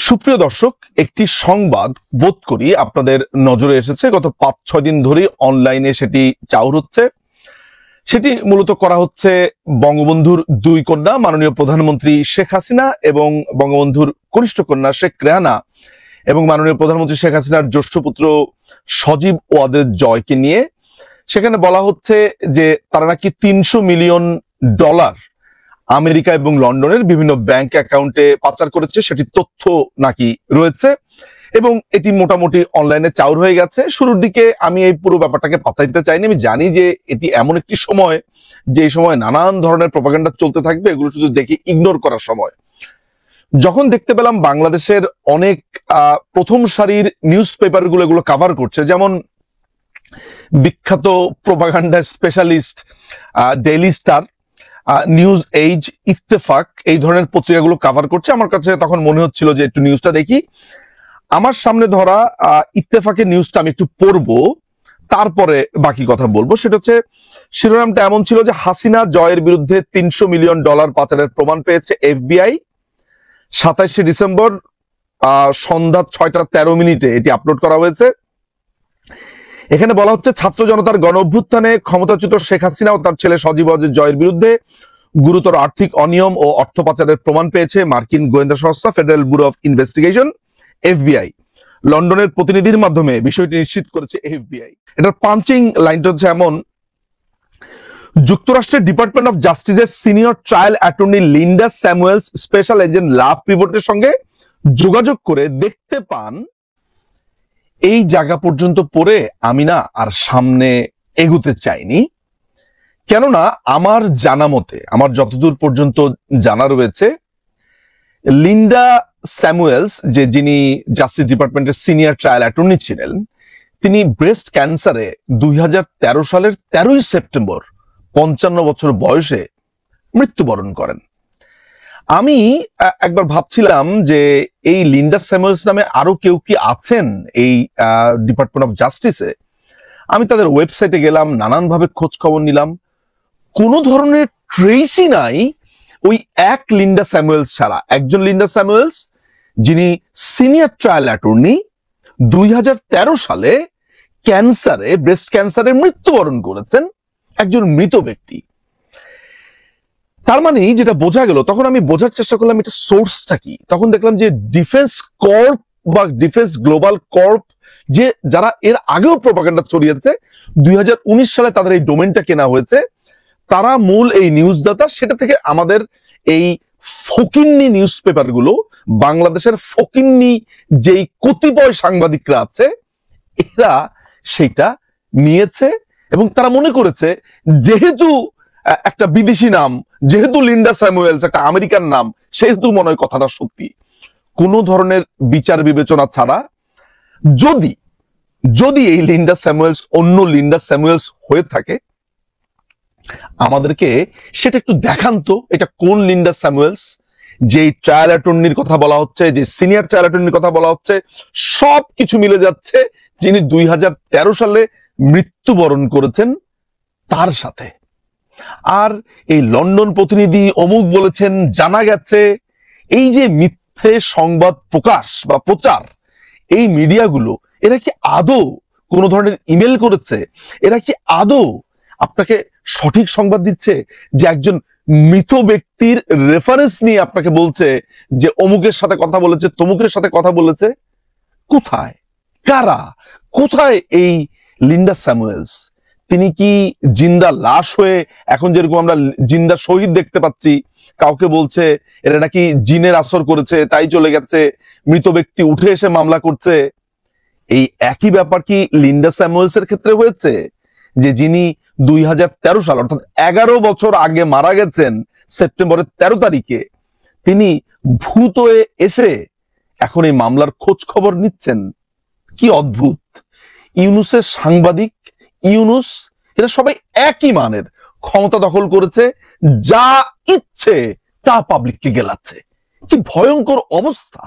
সুপ্রিয় দর্শক, একটি সংবাদ বোধ করি আপনাদের নজরে এসেছে। গত ৫-৬ দিন ধরে অনলাইনে সেটি চাউর হচ্ছে। সেটি মূলত করা হচ্ছে বঙ্গবন্ধুর দুই কন্যা মাননীয় প্রধানমন্ত্রী শেখ হাসিনা এবং বঙ্গবন্ধুর কনিষ্ঠ কন্যা শেখ রেহানা এবং মাননীয় প্রধানমন্ত্রী শেখ হাসিনার জ্যেষ্ঠ পুত্র সজীব ওয়াজেদ জয়কে নিয়ে। সেখানে বলা হচ্ছে যে তারা নাকি $৩০০ মিলিয়ন আমেরিকা এবং লন্ডনের বিভিন্ন ব্যাংক অ্যাকাউন্টে পাচার করেছে, সেটির তথ্য নাকি রয়েছে এবং এটি মোটামুটি অনলাইনে চাউর হয়ে গেছে। শুরুর দিকে আমি এই পুরো ব্যাপারটাকে পাত্তা দিতে চাইনি। আমি জানি যে এটি এমন একটি সময় যে এই সময় নানান ধরনের প্রপাগান্ডা চলতে থাকবে, এগুলো শুধু দেখে ইগনোর করার সময়। যখন দেখতে পেলাম বাংলাদেশের অনেক প্রথম সারির নিউজ পেপারগুলো এগুলো কাভার করছে, যেমন বিখ্যাত propaganda specialist daily star, news age, Ittefaq, এই ধরনের পত্রিকাগুলো কাভার করছে, আমার কাছে তখন মনে হচ্ছিল যে একটু নিউজটা দেখি। আমার সামনে ধরা ইত্তেফাকের নিউজটা আমি একটু পড়বো, তারপরে বাকি কথা বলবো। সেটা হচ্ছে, শিরোনামটা এমন ছিল যে হাসিনা জয়ের বিরুদ্ধে $৩০০ মিলিয়ন পাচারের প্রমাণ পেয়েছে এফবিআই। ২৭শে ডিসেম্বর সন্ধ্যা ৬টা ১৩ এটি আপলোড করা হয়েছে। এখানে বলা হচ্ছে, ছাত্র জনতার গণ অভ্যুত্থানে ক্ষমতাচ্যুত শেখ হাসিনা ও তার ছেলে সজীব ওয়াজেদ জয়ের বিরুদ্ধে গুরুতর আর্থিক অনিয়ম ও অর্থ পাচারের প্রমাণ পেয়েছে মার্কিন গোয়েন্দা সংস্থা federal bureau of investigation FBI. লন্ডনের প্রতিনিধির মাধ্যমে বিষয়টি নিশ্চিত করেছে এফবিআই। এটার পাঞ্চিং লাইনটা হচ্ছে এমন: যুক্তরাষ্ট্রের ডিপার্টমেন্ট অফ জাস্টিসের senior trial attorney Linda Samuels special agent love পিভটের সঙ্গে যোগাযোগ করে দেখতে পান। এই জায়গা পর্যন্ত পড়ে আমি না আর সামনে এগুতে চাইনি, কেননা আমার জানা মতে, আমার যতদূর পর্যন্ত জানা রয়েছে, লিন্ডা স্যামুয়েলস যিনি জাস্টিস ডিপার্টমেন্টের সিনিয়র ট্রায়াল অ্যাটর্নি ছিলেন, তিনি ব্রেস্ট ক্যান্সারে ২০১৩ সালের ১৩ই সেপ্টেম্বর ৫৫ বছর বয়সে মৃত্যুবরণ করেন। আমি একবার ভাবছিলাম যে এই লিন্ডা স্যামুয়েলস নামে আরো কেউ কি আছেন এই ডিপার্টমেন্ট অফ জাস্টিসে। আমি তাদের ওয়েবসাইটে গেলাম, নানানভাবে খোঁজ খবর নিলাম, কোনো ধরনের ট্রেসই নাই ওই এক লিন্ডা স্যামুয়েলস ছাড়া। একজন লিন্ডা স্যামুয়েলস যিনি সিনিয়র ট্রায়াল অ্যাটর্নি, ২০১৩ সালে ক্যান্সারে, ব্রেস্ট ক্যান্সারে মৃত্যুবরণ করেছেন, একজন মৃত ব্যক্তি। তার মানে যেটা বোঝা গেল, তখন আমি বোঝার চেষ্টা করলাম এটা সোর্সটা কি। তখন দেখলাম যে ডিফেন্স কর্প বা ডিফেন্স গ্লোবাল কর্প, যে যারা এর আগেও প্রপাগান্ডা ছড়িয়েছে, ২০১৯ সালে তাদের এই ডোমেনটা কেনা হয়েছে, তারা মূল এই নিউজ দাতা। সেটা থেকে আমাদের এই ফকিন্নি নিউজ পেপারগুলো, বাংলাদেশের ফকিন্নি যেই কতিপয় সাংবাদিকরা আছে, এরা সেটা নিয়েছে এবং তারা মনে করেছে যেহেতু একটা বিদেশি নাম, যেহেতু লিন্ডা স্যামুয়েলস একটা আমেরিকান নাম, সেহেতু মনে হয় কথাটা সত্যি। কোনো ধরনের বিচার বিবেচনা ছাড়া যদি এই লিন্ডা স্যামুয়েলস অন্য লিন্ডা স্যামুয়েলস হয়ে থাকে, আমাদেরকে সেটা একটু দেখান তো, এটা কোন লিন্ডা স্যামুয়েলস। যে ট্রায়াল অ্যাটর্নির কথা বলা হচ্ছে, যে সিনিয়র ট্রায়াল অ্যাটর্নির কথা বলা হচ্ছে, সব কিছু মিলে যাচ্ছে যিনি ২০১৩ সালে মৃত্যুবরণ করেছেন তার সাথে। আর এই লন্ডন প্রতিনিধি অমুক বলেছেন, জানা গেছে, এই যে মিথ্যে সংবাদ প্রকাশ বা প্রচার, এই মিডিয়াগুলো, এরা কি আদৌ কোন ধরনের ইমেল করেছে? এরা কি আদৌ আপনাকে সঠিক সংবাদ দিচ্ছে? যে একজন মৃত ব্যক্তির রেফারেন্স নিয়ে আপনাকে বলছে যে অমুকের সাথে কথা বলেছে, তমুকের সাথে কথা বলেছে। কোথায়, কারা, কোথায় এই লিন্ডা স্যামুয়েলস? তিনি কি জিন্দা লাশ হয়ে, এখন যেরকম আমরা জিন্দা শহীদ দেখতে পাচ্ছি, কাউকে বলছে এরা নাকি জিনের আসর করেছে তাই চলে গেছে, মৃত ব্যক্তি উঠে এসে মামলা করছে। এই একই ব্যাপার কি লিন্ডা স্যামুয়েলস এর ক্ষেত্রে হয়েছে? যে যিনি ২০১৩ সাল অর্থাৎ ১১ বছর আগে মারা গেছেন সেপ্টেম্বরের ১৩ তারিখে, তিনি ভূত হয়ে এসে এখন এই মামলার খোঁজ খবর নিচ্ছেন। কি অদ্ভুত! ইউনুসের সাংবাদিক, ইউনুস, এরা সবাই একই মানের, ক্ষমতা দখল করেছে, যা ইচ্ছে তা পাবলিককে গেলাচ্ছে। কি ভয়ঙ্কর অবস্থা!